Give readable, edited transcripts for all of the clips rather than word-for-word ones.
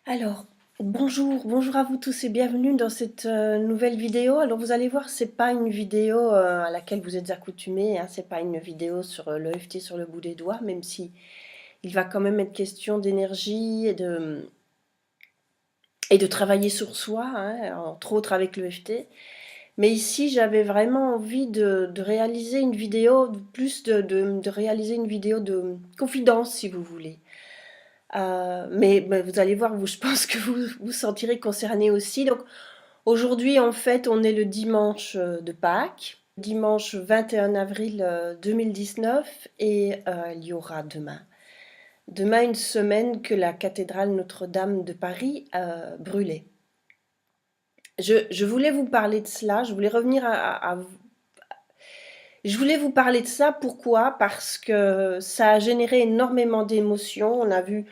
Alors, bonjour à vous tous et bienvenue dans cette nouvelle vidéo. Alors vous allez voir, c'est pas une vidéo à laquelle vous êtes accoutumés, hein, c'est pas une vidéo sur l'EFT sur le bout des doigts, même si il va quand même être question d'énergie et de travailler sur soi, hein, entre autres avec l'EFT. Mais ici, j'avais vraiment envie de réaliser une vidéo, de réaliser une vidéo de confidence, si vous voulez. Mais vous allez voir, je pense que vous vous sentirez concerné aussi. Donc aujourd'hui, en fait, on est le dimanche de Pâques, dimanche 21 avril 2019, et il y aura demain une semaine que la cathédrale Notre-Dame de Paris brûlait. Je voulais vous parler de cela, je voulais revenir je voulais vous parler de ça, pourquoi? Parce que ça a généré énormément d'émotions. On l'a vu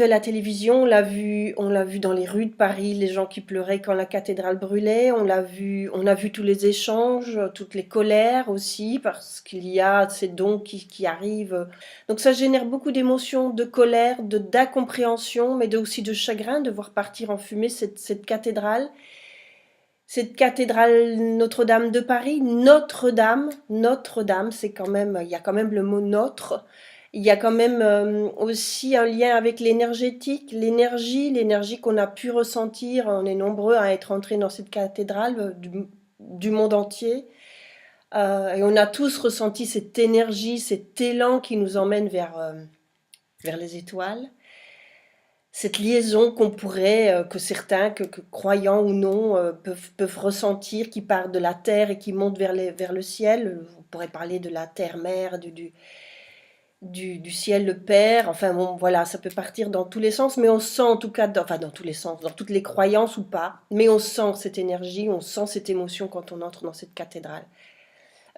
à la télévision, on l'a vu dans les rues de Paris, les gens qui pleuraient quand la cathédrale brûlait. On a vu tous les échanges, toutes les colères aussi, parce qu'il y a ces dons qui arrivent. Donc ça génère beaucoup d'émotions, de colère, d'incompréhension, mais aussi de chagrin de voir partir en fumée cette cathédrale. Cette cathédrale Notre-Dame de Paris, Notre-Dame, c'est quand même, il y a quand même le mot notre. Il y a quand même aussi un lien avec l'énergétique, l'énergie qu'on a pu ressentir. On est nombreux à être entrés dans cette cathédrale du monde entier. Et on a tous ressenti cette énergie, cet élan qui nous emmène vers les étoiles. Cette liaison qu'on pourrait, que certains, que croyants ou non, peuvent ressentir, qui part de la terre et qui monte vers le ciel. On pourrait parler de la terre-mère, du ciel le Père. Enfin bon, voilà, ça peut partir dans tous les sens, mais on sent en tout cas, enfin dans tous les sens, dans toutes les croyances ou pas, mais on sent cette énergie, on sent cette émotion quand on entre dans cette cathédrale.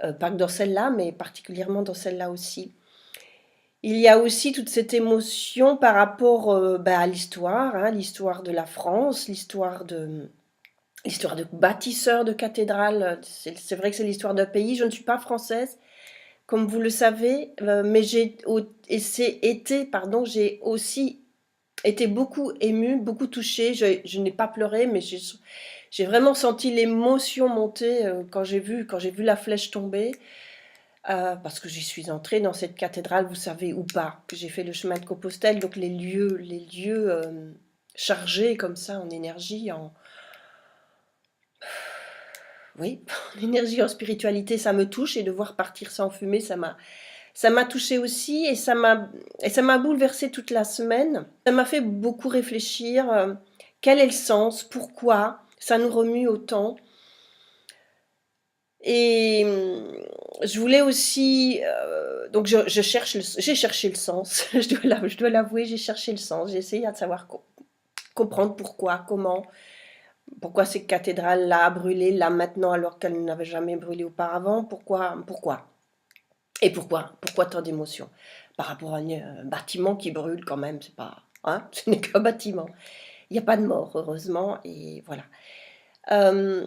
Pas que dans celle-là, mais particulièrement dans celle-là aussi. Il y a aussi toute cette émotion par rapport à l'histoire, hein, l'histoire de la France, l'histoire de bâtisseurs de cathédrales. C'est vrai que c'est l'histoire d'un pays. Je ne suis pas française, comme vous le savez, mais j'ai aussi été beaucoup émue, beaucoup touchée. Je n'ai pas pleuré, mais j'ai vraiment senti l'émotion monter quand j'ai vu la flèche tomber. Parce que j'y suis entrée dans cette cathédrale, vous savez, ou pas, que j'ai fait le chemin de Compostelle, donc les lieux chargés comme ça en énergie, oui, en énergie, en spiritualité, ça me touche, et de voir partir ça en fumée, ça m'a touchée aussi, et ça m'a bouleversée toute la semaine. Ça m'a fait beaucoup réfléchir. Quel est le sens? Pourquoi ça nous remue autant? Et je voulais aussi, donc j'ai cherché le sens, je dois l'avouer, j'ai cherché le sens, j'ai essayé de savoir, comprendre pourquoi, comment, pourquoi cette cathédrale-là a brûlé, là maintenant, alors qu'elle n'avait jamais brûlé auparavant, pourquoi, et pourquoi tant d'émotions, par rapport à un bâtiment qui brûle quand même, c'est pas, hein, ce n'est qu'un bâtiment. Il n'y a pas de mort, heureusement, et voilà. Euh,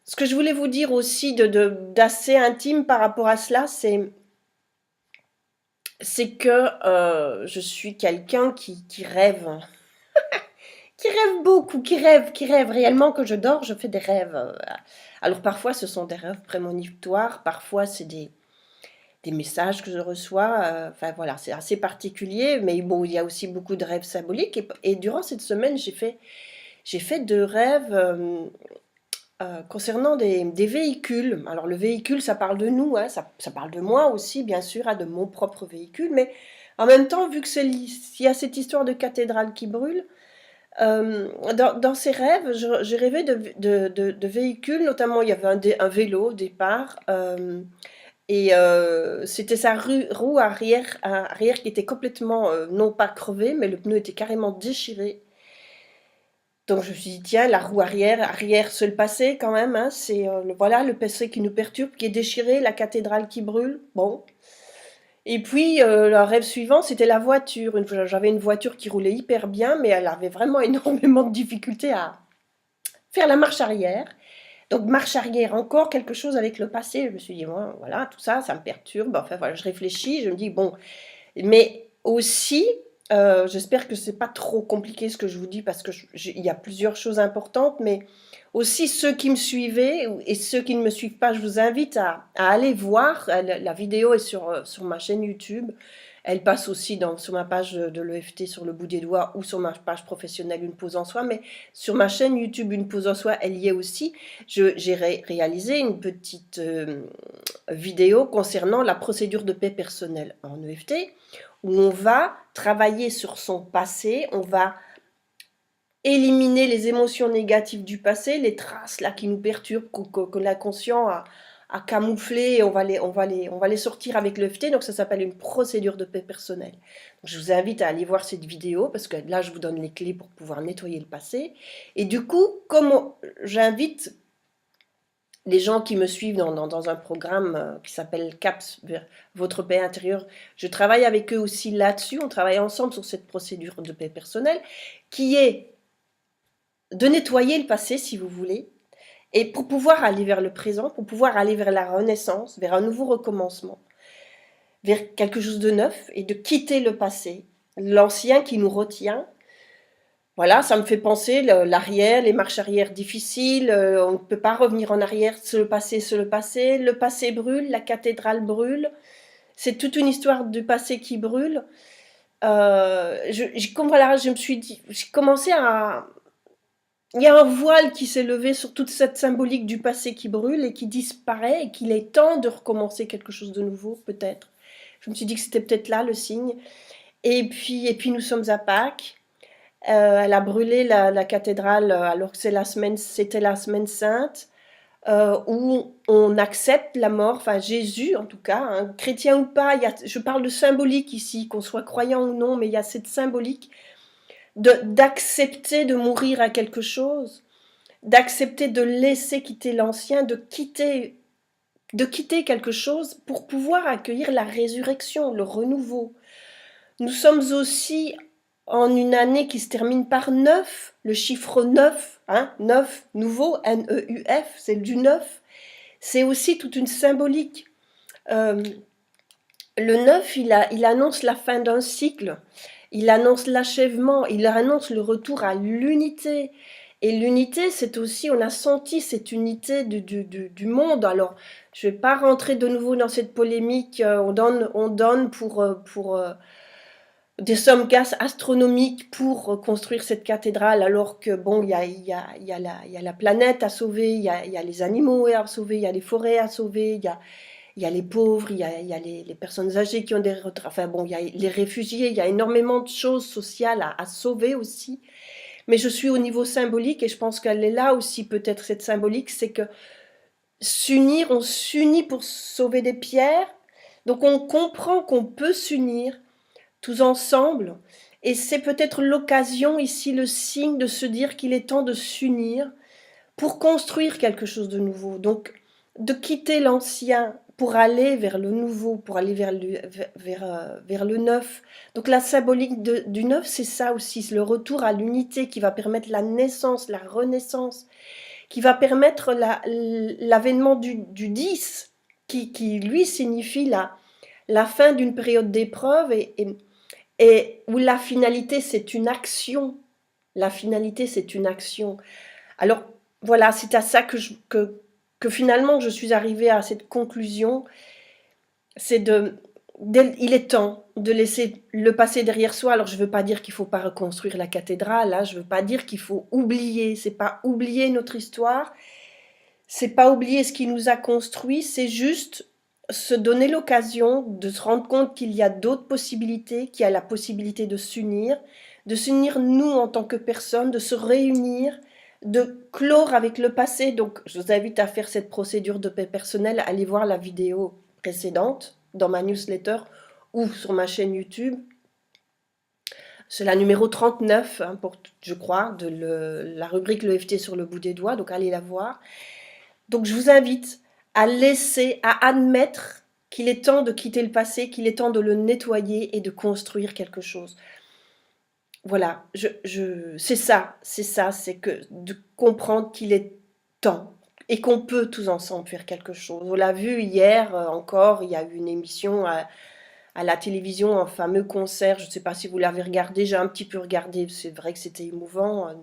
Ce que je voulais vous dire aussi d'assez intime par rapport à cela, c'est que je suis quelqu'un qui rêve, qui rêve beaucoup, qui rêve réellement. Quand je dors, je fais des rêves. Alors parfois, ce sont des rêves prémonitoires, parfois c'est des messages que je reçois. Enfin voilà, c'est assez particulier, mais bon, il y a aussi beaucoup de rêves symboliques. Et durant cette semaine, j'ai fait de rêves. Concernant des véhicules. Alors le véhicule, ça parle de nous, hein, ça parle de moi aussi, bien sûr, hein, de mon propre véhicule, mais en même temps, vu que il y a cette histoire de cathédrale qui brûle, dans ces rêves, j'ai rêvé de véhicules, notamment il y avait un vélo au départ, et c'était sa roue arrière qui était complètement, non pas crevée, mais le pneu était carrément déchiré. Donc je me suis dit, tiens, la roue arrière seul passé quand même, hein, c'est voilà le passé qui nous perturbe, qui est déchiré, la cathédrale qui brûle. Bon. Et puis le rêve suivant, c'était la voiture. J'avais une voiture qui roulait hyper bien, mais elle avait vraiment énormément de difficultés à faire la marche arrière. Donc marche arrière, encore quelque chose avec le passé. Je me suis dit, bon, voilà, tout ça, ça me perturbe. Enfin voilà, je réfléchis, je me dis, bon, mais aussi, J'espère que c'est pas trop compliqué ce que je vous dis parce que il y a plusieurs choses importantes, mais aussi ceux qui me suivaient et ceux qui ne me suivent pas, je vous invite à aller voir. La vidéo est sur ma chaîne YouTube. Elle passe aussi sur ma page de l'EFT sur le bout des doigts ou sur ma page professionnelle Une pause en soi, mais sur ma chaîne YouTube Une pause en soi, elle y est aussi. J'ai réalisé une petite vidéo concernant la procédure de paix personnelle en EFT, où on va travailler sur son passé, on va éliminer les émotions négatives du passé, les traces là qui nous perturbent, que l'inconscient a camouflé, et on va les sortir avec l'EFT, donc ça s'appelle une procédure de paix personnelle. Donc je vous invite à aller voir cette vidéo, parce que là je vous donne les clés pour pouvoir nettoyer le passé. Et du coup, comme j'invite les gens qui me suivent dans un programme qui s'appelle CAPS, vers votre paix intérieure, je travaille avec eux aussi là-dessus, on travaille ensemble sur cette procédure de paix personnelle, qui est de nettoyer le passé, si vous voulez, et pour pouvoir aller vers le présent, pour pouvoir aller vers la renaissance, vers un nouveau recommencement, vers quelque chose de neuf, et de quitter le passé, l'ancien qui nous retient. Voilà, ça me fait penser l'arrière, les marches arrière difficiles, on ne peut pas revenir en arrière, c'est le passé, le passé brûle, la cathédrale brûle, c'est toute une histoire du passé qui brûle. Voilà, je me suis dit, j'ai commencé à, il y a un voile qui s'est levé sur toute cette symbolique du passé qui brûle et qui disparaît, et qu'il est temps de recommencer quelque chose de nouveau, peut-être. Je me suis dit que c'était peut-être là le signe. Et puis nous sommes à Pâques. Elle a brûlé la cathédrale alors que c'était la semaine sainte, où on accepte la mort, enfin Jésus en tout cas, hein, chrétien ou pas, je parle de symbolique ici, qu'on soit croyant ou non, mais il y a cette symbolique d'accepter de mourir à quelque chose, d'accepter de laisser quitter l'ancien, de quitter quelque chose pour pouvoir accueillir la résurrection, le renouveau. Nous sommes aussi en une année qui se termine par 9, le chiffre 9, hein, 9, nouveau, N-E-U-F, c'est du 9. C'est aussi toute une symbolique. Euh, le 9, il annonce la fin d'un cycle, il annonce l'achèvement, il annonce le retour à l'unité. Et l'unité, c'est aussi, on a senti cette unité du monde. Alors, je ne vais pas rentrer de nouveau dans cette polémique, on donne pour des sommes astronomiques pour construire cette cathédrale, alors que bon, il y a la planète à sauver, il y a les animaux à sauver, il y a les forêts à sauver, il y a les pauvres, il y a les personnes âgées qui ont des retraites, enfin bon, il y a les réfugiés, il y a énormément de choses sociales à sauver aussi. Mais je suis au niveau symbolique, et je pense qu'elle est là aussi, peut-être cette symbolique, c'est que on s'unit pour sauver des pierres, donc on comprend qu'on peut s'unir tous ensemble. Et c'est peut-être l'occasion ici, le signe de se dire qu'il est temps de s'unir pour construire quelque chose de nouveau. Donc, de quitter l'ancien pour aller vers le nouveau, pour aller vers le neuf. Donc, la symbolique du neuf, c'est ça aussi, c'est le retour à l'unité qui va permettre la naissance, la renaissance, qui va permettre l'avènement du 10, qui lui signifie la fin d'une période d'épreuve, et où la finalité, c'est une action. La finalité, c'est une action. Alors, voilà, c'est à ça que finalement je suis arrivée à cette conclusion. C'est il est temps de laisser le passé derrière soi. Alors, je ne veux pas dire qu'il ne faut pas reconstruire la cathédrale, hein, je ne veux pas dire qu'il faut oublier. C'est pas oublier notre histoire, c'est pas oublier ce qui nous a construit, c'est juste se donner l'occasion de se rendre compte qu'il y a d'autres possibilités, qu'il y a la possibilité de s'unir nous en tant que personnes, de se réunir, de clore avec le passé. Donc je vous invite à faire cette procédure de paix personnelle, allez voir la vidéo précédente dans ma newsletter ou sur ma chaîne YouTube. C'est la numéro 39, hein, je crois, de la rubrique l'EFT sur le bout des doigts, donc allez la voir. Donc je vous invite à admettre qu'il est temps de quitter le passé, qu'il est temps de le nettoyer et de construire quelque chose. Voilà, c'est ça, c'est que de comprendre qu'il est temps et qu'on peut tous ensemble faire quelque chose. On l'a vu hier encore, il y a eu une émission à à la télévision un fameux concert, je ne sais pas si vous l'avez regardé, j'ai un petit peu regardé, c'est vrai que c'était émouvant.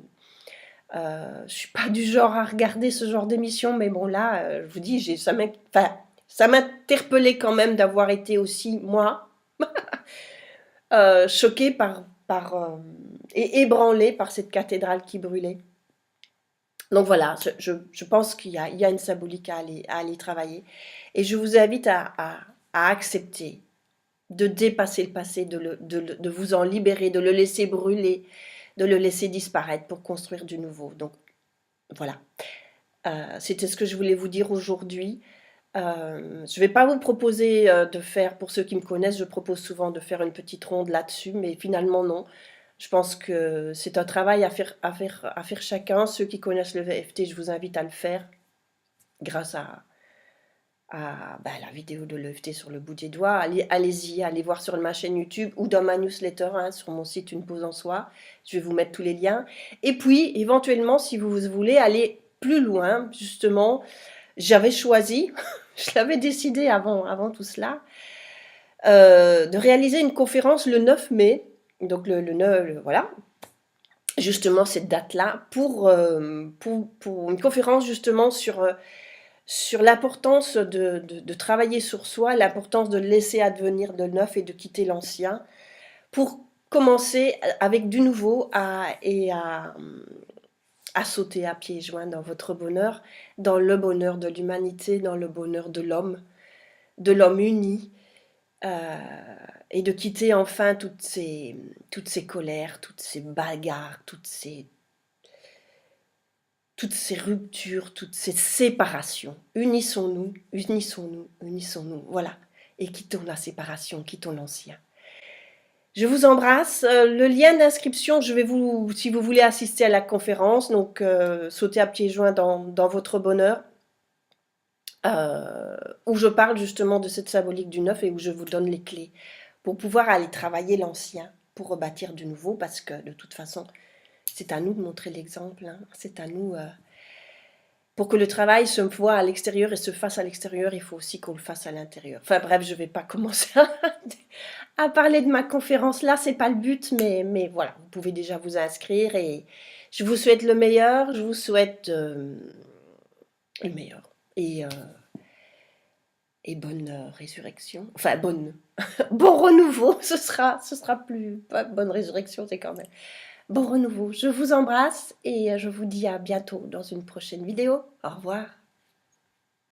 Je suis pas du genre à regarder ce genre d'émission, mais bon là, je vous dis, enfin, ça m'interpellait quand même d'avoir été aussi, moi, choquée et ébranlée par cette cathédrale qui brûlait. Donc voilà, je pense qu'il y a une symbolique à aller travailler. Et je vous invite à accepter, de dépasser le passé, de vous en libérer, de le laisser brûler, de le laisser disparaître pour construire du nouveau. Donc voilà, c'était ce que je voulais vous dire aujourd'hui. Je ne vais pas vous proposer de faire, pour ceux qui me connaissent, je propose souvent de faire une petite ronde là-dessus, mais finalement non. Je pense que c'est un travail à faire chacun. Ceux qui connaissent le VFT, je vous invite à le faire grâce à la vidéo de l'EFT sur le bout des doigts. Allez-y, allez voir sur ma chaîne YouTube ou dans ma newsletter, hein, sur mon site Une pause en soi. Je vais vous mettre tous les liens. Et puis, éventuellement, si vous voulez aller plus loin, justement, j'avais choisi, je l'avais décidé avant tout cela, de réaliser une conférence le 9 mai, donc voilà, justement cette date-là, pour une conférence justement sur l'importance de travailler sur soi, l'importance de laisser advenir de neuf et de quitter l'ancien, pour commencer avec du nouveau à sauter à pieds joints dans votre bonheur, dans le bonheur de l'humanité, dans le bonheur de l'homme uni, euh, et de quitter enfin toutes ces colères, toutes ces bagarres, toutes ces ruptures, toutes ces séparations. Unissons-nous, unissons-nous, unissons-nous. Voilà. Et quittons la séparation, quittons l'ancien. Je vous embrasse. Le lien d'inscription, si vous voulez assister à la conférence, donc sautez à pieds joints dans votre bonheur, où je parle justement de cette symbolique du neuf et où je vous donne les clés pour pouvoir aller travailler l'ancien, pour rebâtir du nouveau, parce que de toute façon, c'est à nous de montrer l'exemple, hein. C'est à nous. Pour que le travail se voit à l'extérieur et se fasse à l'extérieur, il faut aussi qu'on le fasse à l'intérieur. Enfin bref, je ne vais pas commencer à parler de ma conférence là, c'est pas le but, mais voilà, vous pouvez déjà vous inscrire et je vous souhaite le meilleur, je vous souhaite le meilleur et bonne résurrection, enfin bon renouveau, ce sera plus, pas bonne résurrection, c'est quand même bon renouveau. Je vous embrasse et je vous dis à bientôt dans une prochaine vidéo. Au revoir.